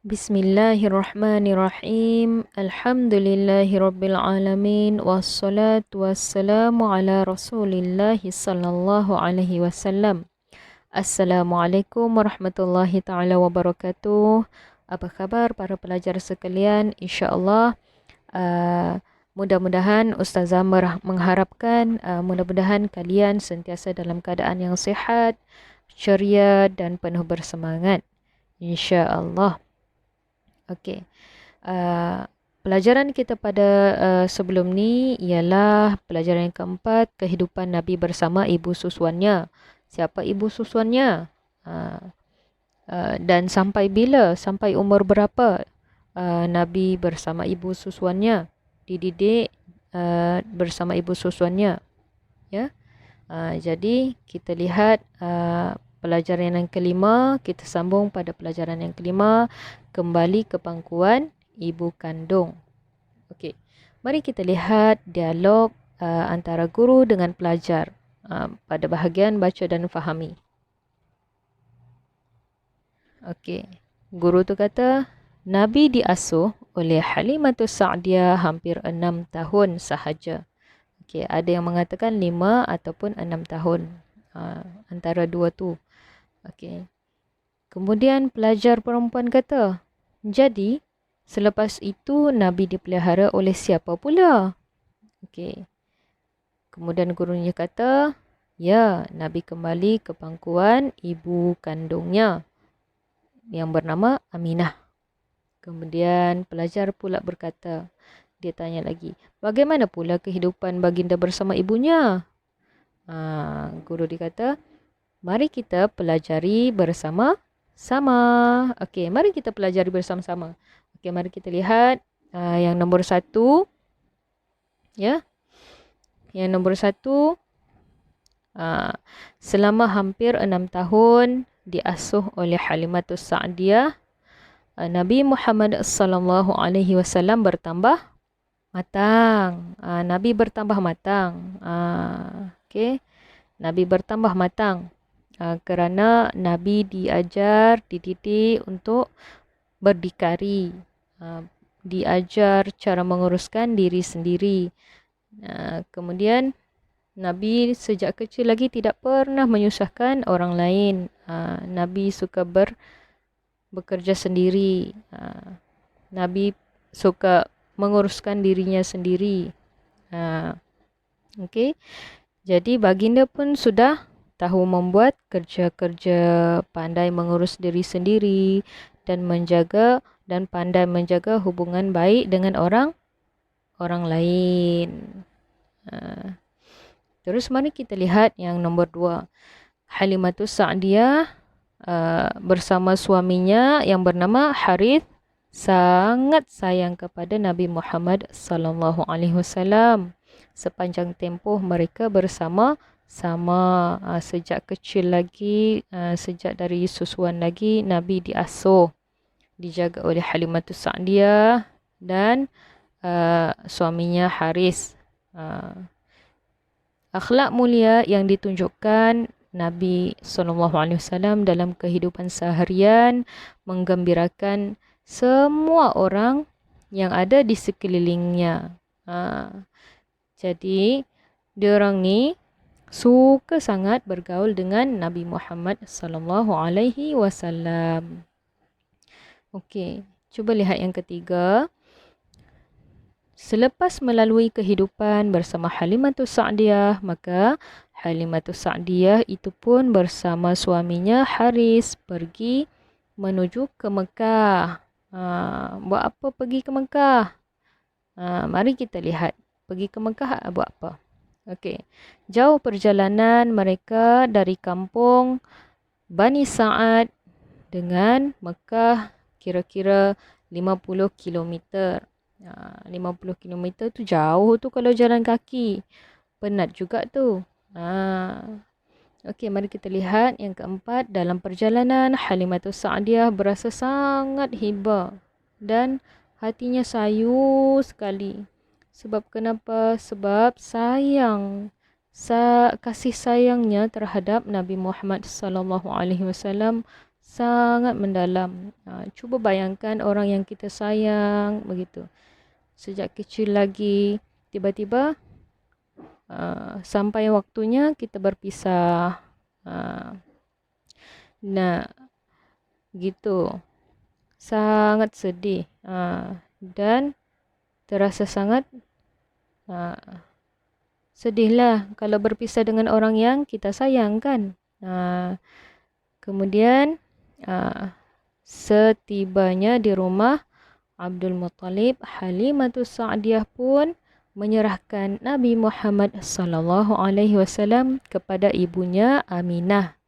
Bismillahirrahmanirrahim. Alhamdulillahirabbil wassalatu wassalamu ala Rasulillah sallallahu alaihi wasallam. Assalamualaikum warahmatullahi taala wabarakatuh. Apa khabar para pelajar sekalian? Insya-Allah mudah-mudahan Ustazah mengharapkan mudah-mudahan kalian sentiasa dalam keadaan yang sihat, ceria dan penuh bersemangat. Insya-Allah. Okey. Pelajaran kita pada sebelum ni ialah pelajaran yang keempat, kehidupan Nabi bersama ibu susuannya. Siapa ibu susuannya? Dan sampai bila? Sampai umur berapa Nabi bersama ibu susuannya? Dididik bersama ibu susuannya. Ya. Jadi kita lihat pelajaran yang kelima, kita sambung pada pelajaran yang kelima, kembali ke pangkuan ibu kandung. Okey. Mari kita lihat dialog antara guru dengan pelajar pada bahagian baca dan fahami. Okey. Guru tu kata, Nabi diasuh oleh Halimatus Sa'diyah hampir 6 tahun sahaja. Okey, ada yang mengatakan 5 ataupun 6 tahun. Antara dua tu. Okey. Kemudian pelajar perempuan kata, jadi selepas itu Nabi dipelihara oleh siapa pula? Okey. Kemudian gurunya kata, ya, Nabi kembali ke pangkuan ibu kandungnya yang bernama Aminah. Kemudian pelajar pula berkata, dia tanya lagi, bagaimana pula kehidupan baginda bersama ibunya? Guru dikata, mari kita pelajari bersama-sama. Okey, mari kita pelajari bersama-sama. Okey, mari kita lihat yang nombor 1. Ya. Yang nombor 1, selama hampir 6 tahun diasuh oleh Halimatus Sa'diyah, Nabi Muhammad sallallahu alaihi wasallam bertambah matang. Nabi bertambah matang. Okey. Nabi bertambah matang. Kerana Nabi diajar, dididik untuk berdikari. Diajar cara menguruskan diri sendiri. Kemudian Nabi sejak kecil lagi tidak pernah menyusahkan orang lain. Nabi suka bekerja sendiri. Nabi suka menguruskan dirinya sendiri. Okey. Jadi baginda pun sudah tahu membuat kerja-kerja, pandai mengurus diri sendiri dan pandai menjaga hubungan baik dengan orang lain. Terus mari kita lihat yang nombor 2. Halimatus Sa'diyah bersama suaminya yang bernama Harith sangat sayang kepada Nabi Muhammad sallallahu alaihi wasallam. Sepanjang tempoh mereka bersama sejak kecil lagi, sejak dari susuan lagi, Nabi diasuh, dijaga oleh Halimatus Sa'diyah dan suaminya Haris. Akhlak mulia yang ditunjukkan Nabi SAW dalam kehidupan seharian menggembirakan semua orang yang ada di sekelilingnya. Jadi, diorang ni suka sangat bergaul dengan Nabi Muhammad SAW. Okey, cuba lihat yang ketiga. Selepas melalui kehidupan bersama Halimatus Sa'diyah, maka Halimatus Sa'diyah itu pun bersama suaminya Haris pergi menuju ke Mekah. Buat apa pergi ke Mekah? Mari kita lihat. Pergi ke Mekah buat apa? Okey. Jauh perjalanan mereka dari kampung Bani Sa'ad dengan Mekah kira-kira 50 kilometer. 50 kilometer tu jauh tu kalau jalan kaki. Penat juga tu. Okey, mari kita lihat yang keempat. Dalam perjalanan, Halimatus Sa'diyah berasa sangat hibah dan hatinya sayu sekali. Sebab kenapa? Sebab kasih sayangnya terhadap Nabi Muhammad sallallahu alaihi wasallam sangat mendalam. Cuba bayangkan orang yang kita sayang begitu. Sejak kecil lagi, tiba-tiba sampai waktunya kita berpisah. Nah, gitu. Sangat sedih. Dan terasa sangat sedihlah kalau berpisah dengan orang yang kita sayang kan. Kemudian setibanya di rumah Abdul Muttalib, Halimatus Sa'diyah pun menyerahkan Nabi Muhammad sallallahu alaihi wasallam kepada ibunya Aminah.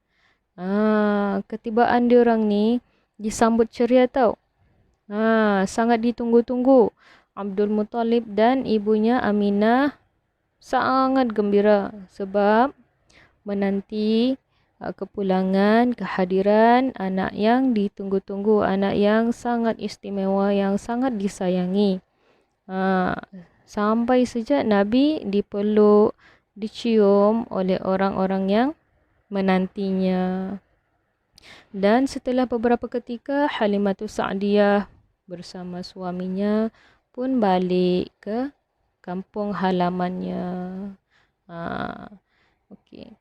Ketibaan diorang ni disambut ceria tau. Sangat ditunggu-tunggu. Abdul Muttalib dan ibunya Aminah sangat gembira sebab menanti kepulangan, kehadiran anak yang ditunggu-tunggu, anak yang sangat istimewa, yang sangat disayangi. Sampai sejak Nabi dipeluk, dicium oleh orang-orang yang menantinya. Dan setelah beberapa ketika, Halimatus Sa'diyah bersama suaminya pun balik ke kampung halamannya. Okey.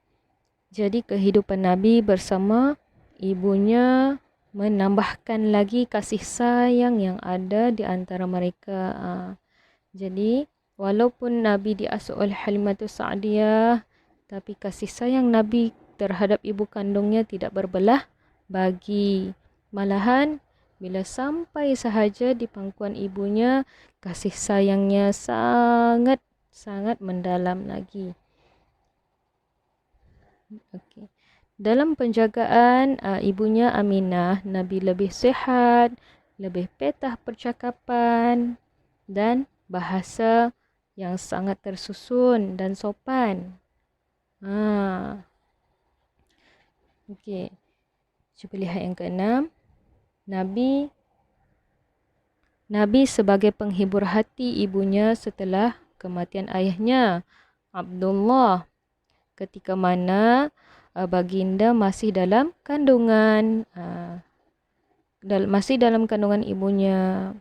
Jadi kehidupan Nabi bersama ibunya menambahkan lagi kasih sayang yang ada di antara mereka. Jadi walaupun Nabi diasuh oleh Halimatus Sa'diyah, tapi kasih sayang Nabi terhadap ibu kandungnya tidak berbelah bagi. Malahan bila sampai sahaja di pangkuan ibunya, kasih sayangnya sangat mendalam lagi. Okay. Dalam penjagaan ibunya Aminah, Nabi lebih sihat, lebih petah percakapan dan bahasa yang sangat tersusun dan sopan. Okey. Cuba lihat yang ke-6. Nabi sebagai penghibur hati ibunya setelah kematian ayahnya Abdullah, ketika mana baginda masih dalam kandungan, ibunya.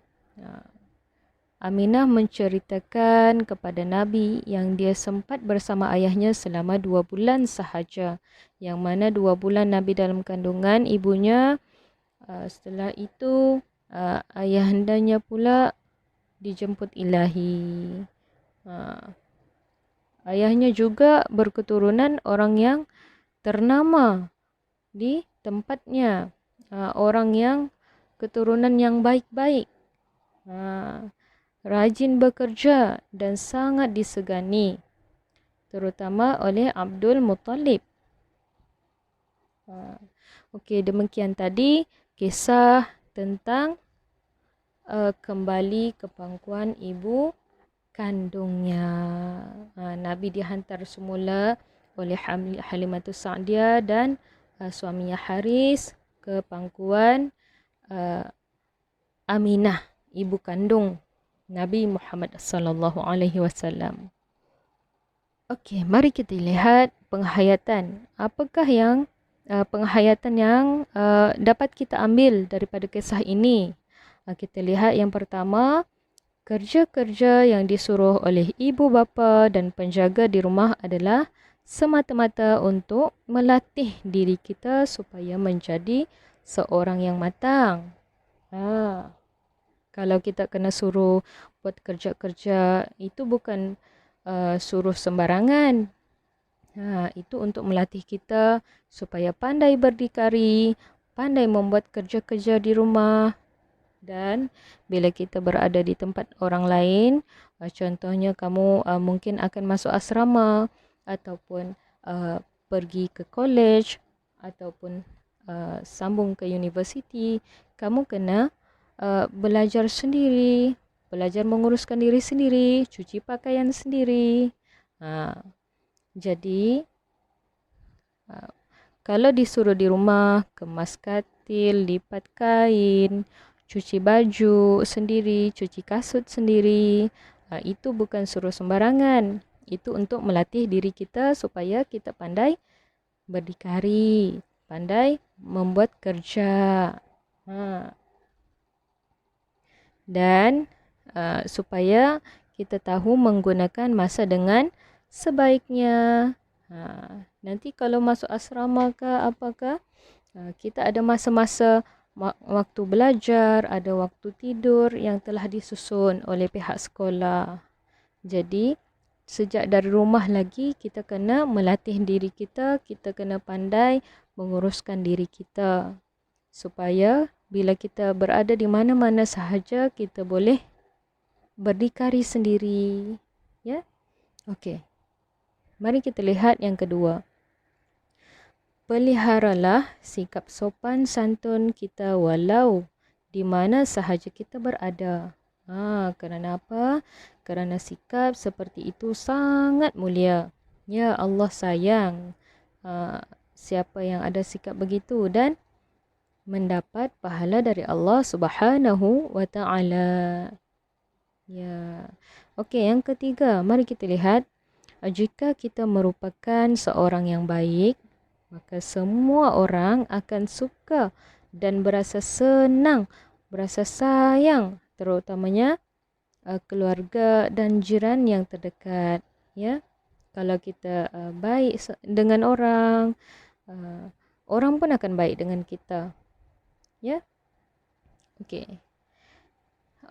Aminah menceritakan kepada Nabi yang dia sempat bersama ayahnya selama 2 bulan sahaja, yang mana 2 bulan Nabi dalam kandungan ibunya. Setelah itu ayahandanya pula dijemput ilahi. Ayahnya juga berketurunan orang yang ternama di tempatnya, orang yang keturunan yang baik-baik, rajin bekerja dan sangat disegani, terutama oleh Abdul Muttalib. Okey, demikian tadi kisah tentang kembali ke pangkuan ibu kandungnya. Nabi dihantar semula oleh Halimatus Sa'diyah dan suaminya Haris ke pangkuan Aminah, ibu kandung Nabi Muhammad sallallahu alaihi wasallam. Okey, mari kita lihat penghayatan. Apakah yang penghayatan yang dapat kita ambil daripada kisah ini? Kita lihat yang pertama, kerja-kerja yang disuruh oleh ibu bapa dan penjaga di rumah adalah semata-mata untuk melatih diri kita supaya menjadi seorang yang matang. Kalau kita kena suruh buat kerja-kerja, itu bukan suruh sembarangan. Itu untuk melatih kita supaya pandai berdikari, pandai membuat kerja-kerja di rumah. Dan bila kita berada di tempat orang lain, contohnya kamu mungkin akan masuk asrama ataupun pergi ke college ataupun sambung ke universiti, kamu kena belajar sendiri, belajar menguruskan diri sendiri, cuci pakaian sendiri. Jadi kalau disuruh di rumah, kemas katil, lipat kain, cuci baju sendiri, cuci kasut sendiri, itu bukan suruh sembarangan. Itu untuk melatih diri kita supaya kita pandai berdikari, pandai membuat kerja. Dan supaya kita tahu menggunakan masa dengan sebaiknya. Nanti kalau masuk asrama ke apakah, kita ada masa-masa waktu belajar, ada waktu tidur yang telah disusun oleh pihak sekolah. Jadi, sejak dari rumah lagi kita kena melatih diri kita, kita kena pandai menguruskan diri kita. Supaya bila kita berada di mana-mana sahaja, kita boleh berdikari sendiri. Ya? Okey. Mari kita lihat yang kedua. Peliharalah sikap sopan santun kita walau di mana sahaja kita berada. Kerana apa? Kerana sikap seperti itu sangat mulia. Ya, Allah sayang siapa yang ada sikap begitu dan mendapat pahala dari Allah Subhanahu wa taala. Ya. Okey, yang ketiga, mari kita lihat jika kita merupakan seorang yang baik, maka semua orang akan suka dan berasa senang, berasa sayang, terutamanya keluarga dan jiran yang terdekat. Ya, kalau kita baik dengan orang, orang pun akan baik dengan kita. Ya, okey.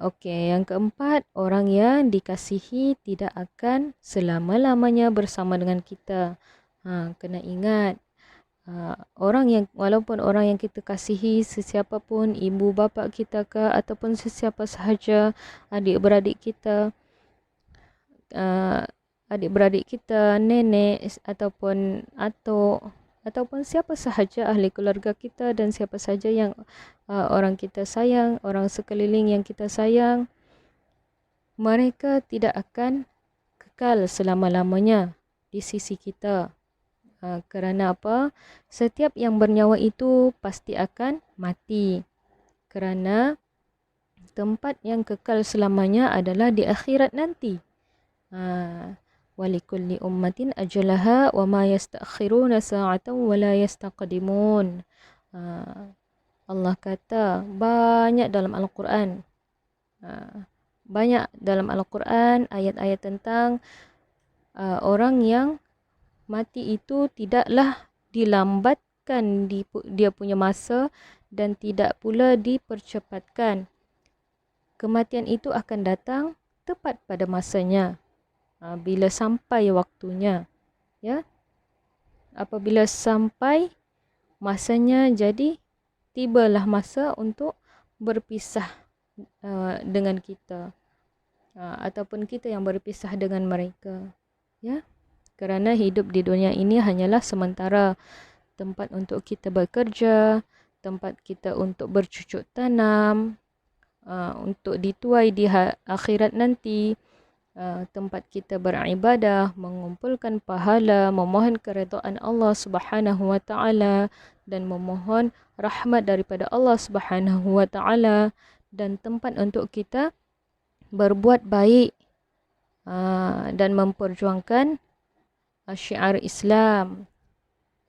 Okey, yang keempat, orang yang dikasihi tidak akan selama-lamanya bersama dengan kita. Kena ingat. Orang yang walaupun orang yang kita kasihi, sesiapa pun, ibu bapa kita ke ataupun sesiapa sahaja, adik-beradik kita, nenek ataupun atuk ataupun siapa sahaja ahli keluarga kita dan siapa sahaja yang orang kita sayang, orang sekeliling yang kita sayang, mereka tidak akan kekal selama-lamanya di sisi kita. Kerana apa? Setiap yang bernyawa itu pasti akan mati. Kerana tempat yang kekal selamanya adalah di akhirat nanti. Walikulli ummatin ajalaha wa ma yastakhiruna sa'atan wa la yastaqdimun. Allah kata banyak dalam Al-Quran. Banyak dalam Al-Quran ayat-ayat tentang orang yang mati itu tidaklah dilambatkan dia punya masa dan tidak pula dipercepatkan. Kematian itu akan datang tepat pada masanya. Bila sampai waktunya, ya, apabila sampai masanya, jadi tibalah masa untuk berpisah dengan kita, ataupun kita yang berpisah dengan mereka, ya, kerana hidup di dunia ini hanyalah sementara, tempat untuk kita bekerja, tempat kita untuk bercucuk tanam, untuk dituai di akhirat nanti. Tempat kita beribadah, mengumpulkan pahala, memohon keredaan Allah Subhanahu wa taala dan memohon rahmat daripada Allah Subhanahu wa taala, dan tempat untuk kita berbuat baik dan memperjuangkan syiar Islam,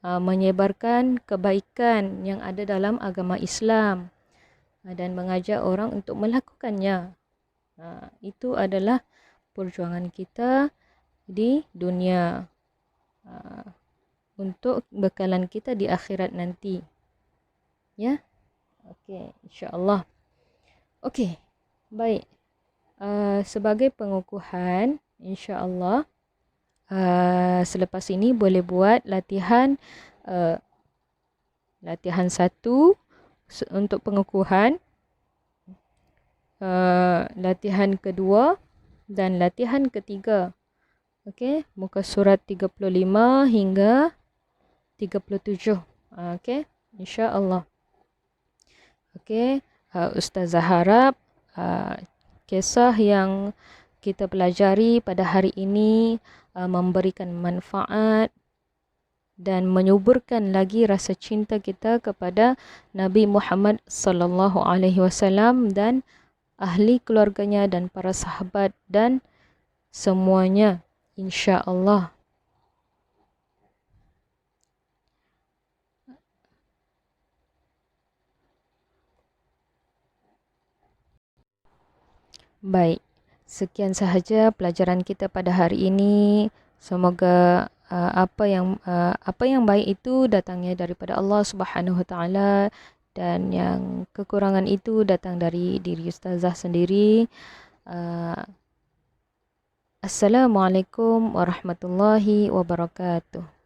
menyebarkan kebaikan yang ada dalam agama Islam dan mengajak orang untuk melakukannya. Itu adalah perjuangan kita di dunia untuk bekalan kita di akhirat nanti. Ya. Okey, insya-Allah. Okey. Baik. Sebagai pengukuhan, insya-Allah selepas ini boleh buat latihan satu untuk pengukuhan, latihan kedua dan latihan ketiga. Okey, muka surat 35 hingga 37. Okey, insya-Allah. Okey, Ustazah harap kisah yang kita pelajari pada hari ini memberikan manfaat dan menyuburkan lagi rasa cinta kita kepada Nabi Muhammad sallallahu alaihi wasallam dan ahli keluarganya dan para sahabat dan semuanya, insya-Allah. Baik, sekian sahaja pelajaran kita pada hari ini. Semoga apa yang baik itu datangnya daripada Allah Subhanahu Wa Taala, dan yang kekurangan itu datang dari diri ustazah sendiri. Uh, Assalamualaikum warahmatullahi wabarakatuh.